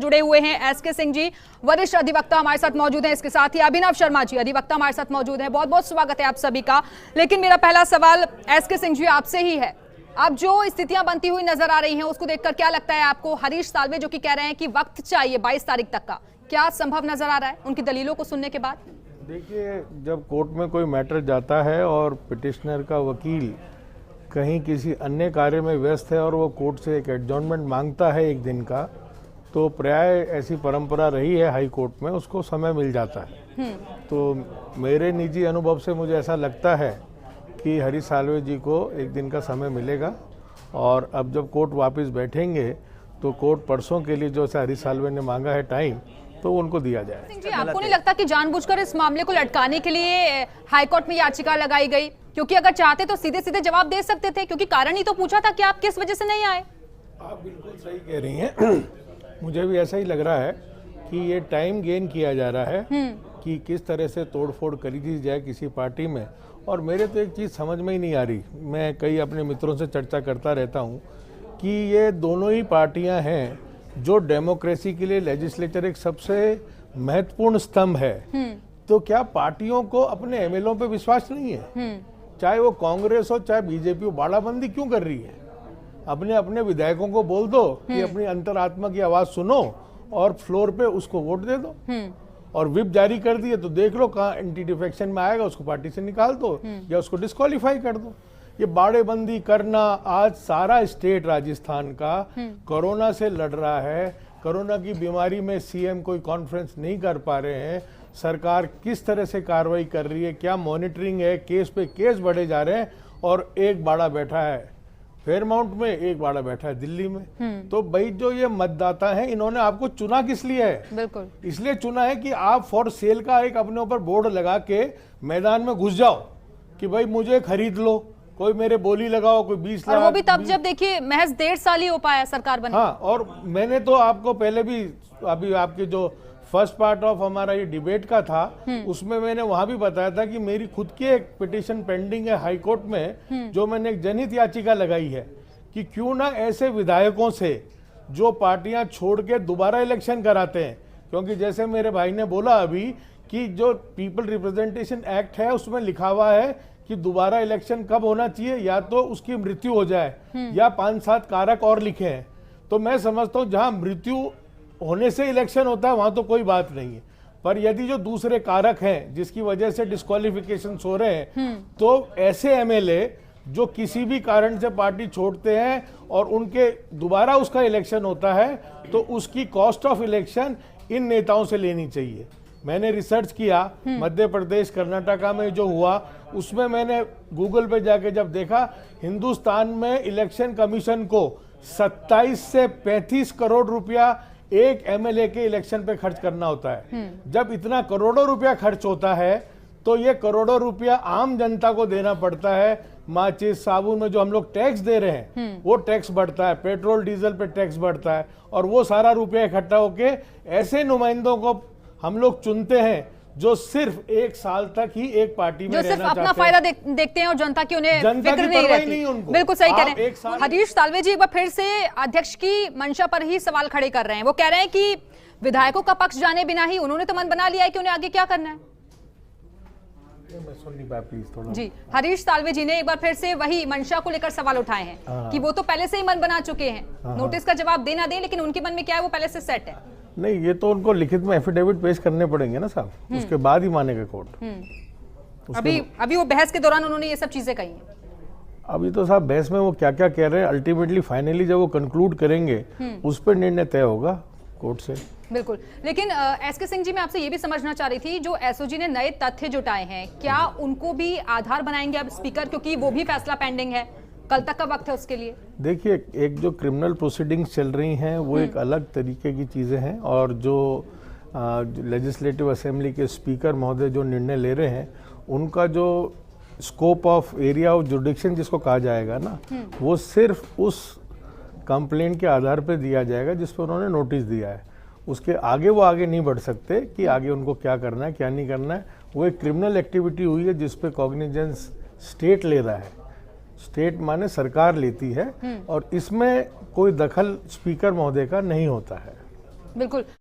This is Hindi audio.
जुड़े हुए हैं एसके सिंह जी, वरिष्ठ अधिवक्ता हमारे साथ मौजूद हैं। इसके साथ ही अभिनव शर्मा जी, अधिवक्ता हमारे साथ मौजूद हैं। बहुत बहुत स्वागत है आप सभी का। लेकिन मेरा पहला सवाल एसके सिंह जी आपसे ही है। अब जो स्थितियां बनती हुई नजर आ रही हैं उसको देखकर क्या लगता है आपको? हरीश साल्वे जो कि कह रहे हैं कि वक्त चाहिए 22 तारीख तक का, क्या संभव नजर आ रहा है उनकी दलीलों को सुनने के बाद? देखिए, जब कोर्ट में कोई मैटर जाता है और पिटिशनर का वकील कहीं किसी अन्य कार्य में व्यस्त है और वो कोर्ट से एक एडजॉर्नमेंट मांगता है एक दिन का, तो प्राय ऐसी परंपरा रही है हाई कोर्ट में, उसको समय मिल जाता है। तो मेरे निजी अनुभव से मुझे ऐसा लगता है कि हरीश साल्वे जी को एक दिन का समय मिलेगा और अब जब कोर्ट वापस बैठेंगे तो कोर्ट परसों के लिए जो हरीश साल्वे ने मांगा है टाइम, तो उनको दिया जाए। सिंह जी, आपको नहीं लगता कि जानबूझकर इस मामले को लटकाने के लिए हाईकोर्ट में याचिका लगाई गई? क्योंकि अगर चाहते तो सीधे सीधे जवाब दे सकते थे, क्योंकि कारण ही तो पूछा था कि आप किस वजह से नहीं आए। आप बिल्कुल सही कह रही हैं। मुझे भी ऐसा ही लग रहा है कि ये टाइम गेन किया जा रहा है कि किस तरह से तोड़फोड़ करी दी जाए किसी पार्टी में। और मेरे तो एक चीज़ समझ में ही नहीं आ रही, मैं कई अपने मित्रों से चर्चा करता रहता हूँ कि ये दोनों ही पार्टियाँ हैं जो डेमोक्रेसी के लिए लेजिस्लेचर एक सबसे महत्वपूर्ण स्तंभ है। तो क्या पार्टियों को अपने एमएलओ पे विश्वास नहीं है? चाहे वो कांग्रेस हो चाहे बीजेपी हो, बाड़ाबंदी क्यों कर रही है? अपने अपने विधायकों को बोल दो कि अपनी अंतरात्मा की आवाज सुनो और फ्लोर पे उसको वोट दे दो। और विप जारी कर दिए तो देख लो कहाँ एंटी डिफेक्शन में आएगा, उसको पार्टी से निकाल दो या उसको डिस्क्वालीफाई कर दो। ये बाड़ेबंदी करना, आज सारा स्टेट राजस्थान का कोरोना से लड़ रहा है। कोरोना की बीमारी में सीएम कोई कॉन्फ्रेंस नहीं कर पा रहे हैं। सरकार किस तरह से कार्रवाई कर रही है, क्या मॉनिटरिंग है, केस पे केस बढ़े जा रहे हैं। और एक बाड़ा बैठा है फेयरमाउंट में, एक बाड़ा बैठा है दिल्ली में। तो भाई जो ये मतदाता हैं, इन्होंने आपको चुना किस लिए है? बिल्कुल इसलिए चुना है कि आप फॉर सेल का एक अपने ऊपर बोर्ड लगा के मैदान में घुस जाओ कि भाई मुझे खरीद लो, कोई मेरे बोली लगाओ, कोई 20 लाख। और वो भी तब जब देखिए महज 1.5 साल ही हो पाया सरकार बने। हाँ, और मैंने तो आपको पहले भी, अभी आपके जो फर्स्ट पार्ट ऑफ हमारा ये डिबेट का था उसमें मैंने वहां भी बताया था कि मेरी खुद की एक पिटीशन पेंडिंग है हाई कोर्ट में, जो मैंने एक जनहित याचिका लगाई है कि क्यों ना ऐसे विधायकों से जो पार्टियां छोड़ के दोबारा इलेक्शन कराते हैं। क्योंकि जैसे मेरे भाई ने बोला अभी कि जो पीपल रिप्रेजेंटेशन एक्ट है उसमें लिखा हुआ है कि दोबारा इलेक्शन कब होना चाहिए, या तो उसकी मृत्यु हो जाए या 5-7 कारक और लिखे हैं। तो मैं समझता हूँ जहां मृत्यु होने से इलेक्शन होता है वहां तो कोई बात नहीं है, पर यदि जो दूसरे कारक हैं जिसकी वजह से डिस्क्वालिफिकेशन हो रहे हैं, तो ऐसे एमएलए जो किसी भी कारण से पार्टी छोड़ते हैं और उनके दोबारा उसका इलेक्शन होता है, तो उसकी कॉस्ट ऑफ इलेक्शन इन नेताओं से लेनी चाहिए। मैंने रिसर्च किया, मध्य प्रदेश कर्नाटका में जो हुआ उसमें मैंने गूगल पे जाके जब देखा, हिंदुस्तान में इलेक्शन कमीशन को 27 से 35 करोड़ रुपया एक एमएलए के इलेक्शन पे खर्च करना होता है। जब इतना करोड़ों रुपया खर्च होता है तो ये करोड़ों रुपया आम जनता को देना पड़ता है। माचिस साबुन में जो हम लोग टैक्स दे रहे हैं वो टैक्स बढ़ता है, पेट्रोल डीजल पे टैक्स बढ़ता है, और वो सारा रुपया इकट्ठा होके ऐसे नुमाइंदों को हम लोग चुनते हैं जो सिर्फ 1 साल तक ही एक पार्टी में जो सिर्फ अपना फायदा देखते हैं और जनता की उन्हें फिक्र नहीं रहती। बिल्कुल सही कह रहे हैं हरीश साल्वे जी। एक बार फिर से अध्यक्ष की मंशा पर ही सवाल खड़े कर रहे हैं। वो कह रहे हैं कि विधायकों का पक्ष जाने बिना ही उन्होंने तो मन बना लिया है कि उन्हें आगे क्या करना है। मैं सुन नहीं पाया, प्लीज थोड़ा। जी, हरीश साल्वे जी ने एक बार फिर से वही मंशा को लेकर सवाल उठाए हैं कि वो तो पहले से ही मन बना चुके हैं, नोटिस का जवाब देना दें, लेकिन उनके मन में क्या है वो पहले से सेट है। नहीं, ये तो उनको लिखित में एफिडेविट पेश करने पड़ेंगे ना साहब, उसके बाद ही मानेगा कोर्ट। अभी वो बहस के दौरान उन्होंने ये सब चीजें कही हैं। अभी तो साहब बहस में वो क्या क्या कह रहे हैं, अल्टीमेटली फाइनली जब वो कंक्लूड करेंगे उस पर निर्णय तय होगा कोर्ट से। बिल्कुल, लेकिन एसके सिंह जी मैं आपसे ये भी समझना चाह रही थी, जो एसओजी ने नए तथ्य जुटाए हैं, क्या उनको भी आधार बनाएंगे अब स्पीकर? क्योंकि वो भी फैसला पेंडिंग है, कल तक का वक्त है उसके लिए। देखिए, एक जो क्रिमिनल प्रोसीडिंग्स चल रही हैं वो एक अलग तरीके की चीज़ें हैं, और जो लेजिस्लेटिव असेंबली के स्पीकर महोदय जो निर्णय ले रहे हैं उनका जो स्कोप ऑफ एरिया ऑफ जुडिक्शन जिसको कहा जाएगा ना, वो सिर्फ उस कंप्लेंट के आधार पर दिया जाएगा जिस पर उन्होंने नोटिस दिया है। उसके आगे वो आगे नहीं बढ़ सकते कि आगे उनको क्या करना है क्या नहीं करना है। वो एक क्रिमिनल एक्टिविटी हुई है जिस पे कॉग्निजेंस स्टेट ले रहा है, स्टेट माने सरकार लेती है, और इसमें कोई दखल स्पीकर महोदय का नहीं होता है। बिल्कुल।